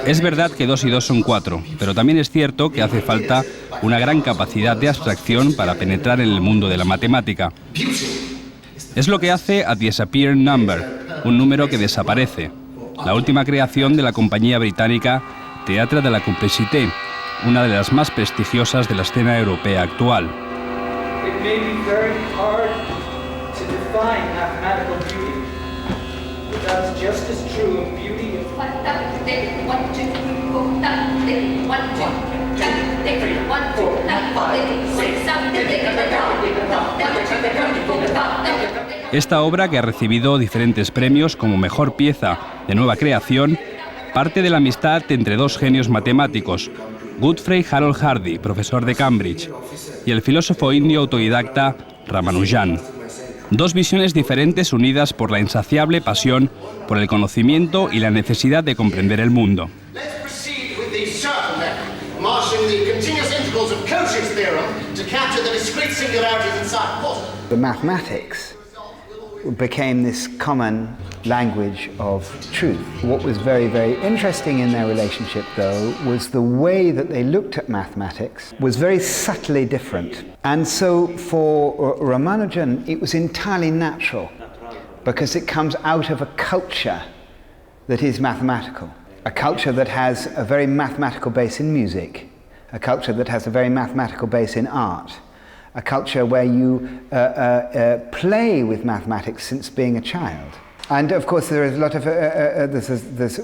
Es verdad que 2 y 2 son 4, pero también es cierto que hace falta una gran capacidad de abstracción para penetrar en el mundo de la matemática. Es lo que hace a Disappearing Number, un número que desaparece, la última creación de la compañía británica Théâtre de la Complicité, una de las más prestigiosas de la escena europea actual. Esta obra, que ha recibido diferentes premios como mejor pieza de nueva creación, parte de la amistad entre dos genios matemáticos, Godfrey Harold Hardy, profesor de Cambridge, y el filósofo indio autodidacta Ramanujan. Dos visiones diferentes unidas por la insaciable pasión por el conocimiento y la necesidad de comprender el mundo. The mathematics became this common language of truth. What was very, very interesting in their relationship, though, was the way that they looked at mathematics was very subtly different. And so for Ramanujan, it was entirely natural, because it comes out of a culture that is mathematical, a culture that has a very mathematical base in music, a culture that has a very mathematical base in art, a culture where you play with mathematics since being a child. And of course there is a lot of,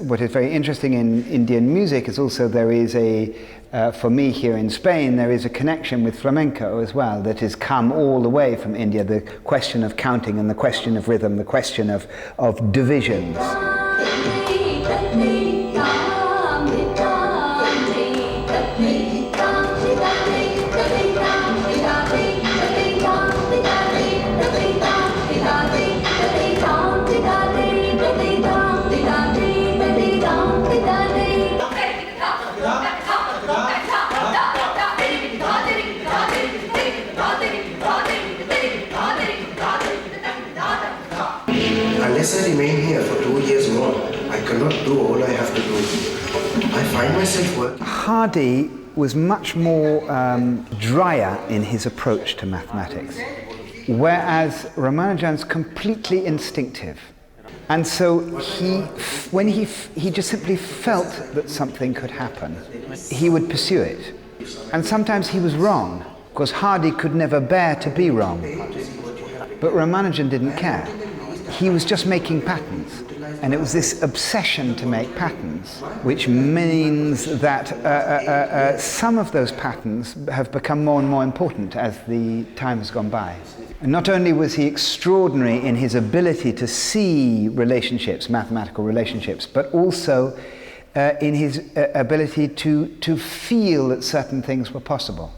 what is very interesting in Indian music is also there is for me here in Spain, there is a connection with flamenco as well that has come all the way from India, the question of counting and the question of rhythm, the question of divisions. Unless I remain here for 2 years more, I cannot do all I have to do. I find myself working. Hardy was much more drier in his approach to mathematics, whereas Ramanujan's completely instinctive. And so when he just simply felt that something could happen, he would pursue it. And sometimes he was wrong, because Hardy could never bear to be wrong. But Ramanujan didn't care. He was just making patterns, and it was this obsession to make patterns, which means that some of those patterns have become more and more important as the time has gone by. And not only was he extraordinary in his ability to see relationships, mathematical relationships, but also in his ability to feel that certain things were possible.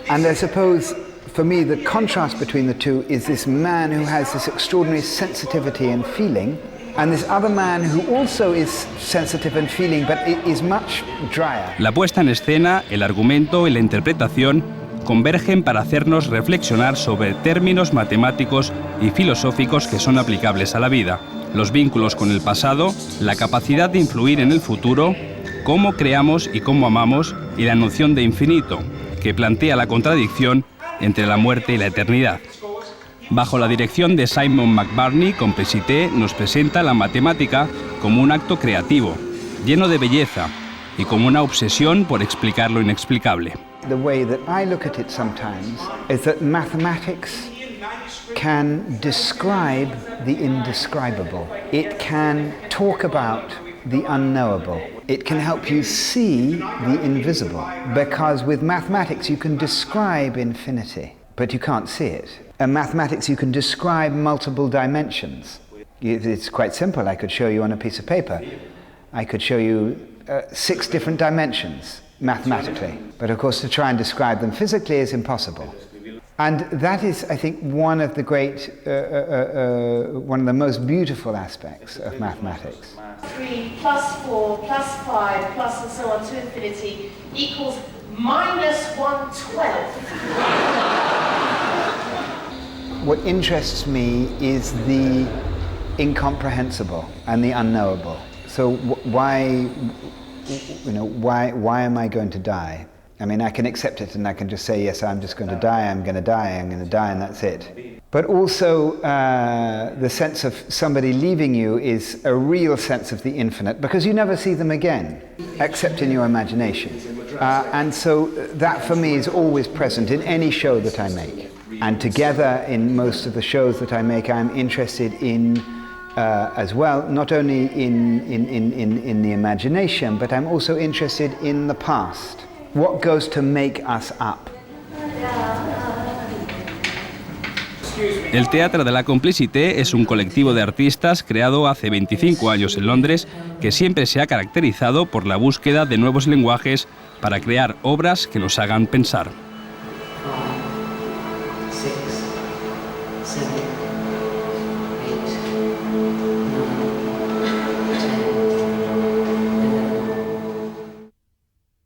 And I suppose for me, the contrast between the two is this man who has this extraordinary sensitivity and feeling, and this other man who also is sensitive and feeling, but is much drier. La puesta en escena, el argumento y la interpretación convergen para hacernos reflexionar sobre términos matemáticos y filosóficos que son aplicables a la vida, los vínculos con el pasado, la capacidad de influir en el futuro, cómo creamos y cómo amamos, y la noción de infinito, que plantea la contradicción entre la muerte y la eternidad. Bajo la dirección de Simon McBurney, Complicité nos presenta la matemática como un acto creativo, lleno de belleza y como una obsesión por explicar lo inexplicable. The way that I look at it sometimes is that mathematics can describe the indescribable. It can talk about the unknowable. It can help you see the invisible, because with mathematics you can describe infinity, but you can't see it. In mathematics you can describe multiple dimensions. It's quite simple. I could show you on a piece of paper. I could show you 6 different dimensions mathematically, but of course to try and describe them physically is impossible. And that is, I think, one of the great, one of the most beautiful aspects of mathematics. 3 plus 4 plus 5 plus and so on to infinity equals minus 1/12. What interests me is the incomprehensible and the unknowable. So why am I going to die? I mean, I can accept it and I can just say, yes, I'm just going to die, I'm going to die, I'm going to die, and that's it. But also the sense of somebody leaving you is a real sense of the infinite, because you never see them again, except in your imagination. And so that for me is always present in any show that I make. And together in most of the shows that I make, I'm interested in as well, not only in the imagination, but I'm also interested in the past. What goes to make us up? El Théâtre de la Complicité es un colectivo de artistas creado hace 25 años en Londres que siempre se ha caracterizado por la búsqueda de nuevos lenguajes para crear obras que nos hagan pensar. 5, 6, 7.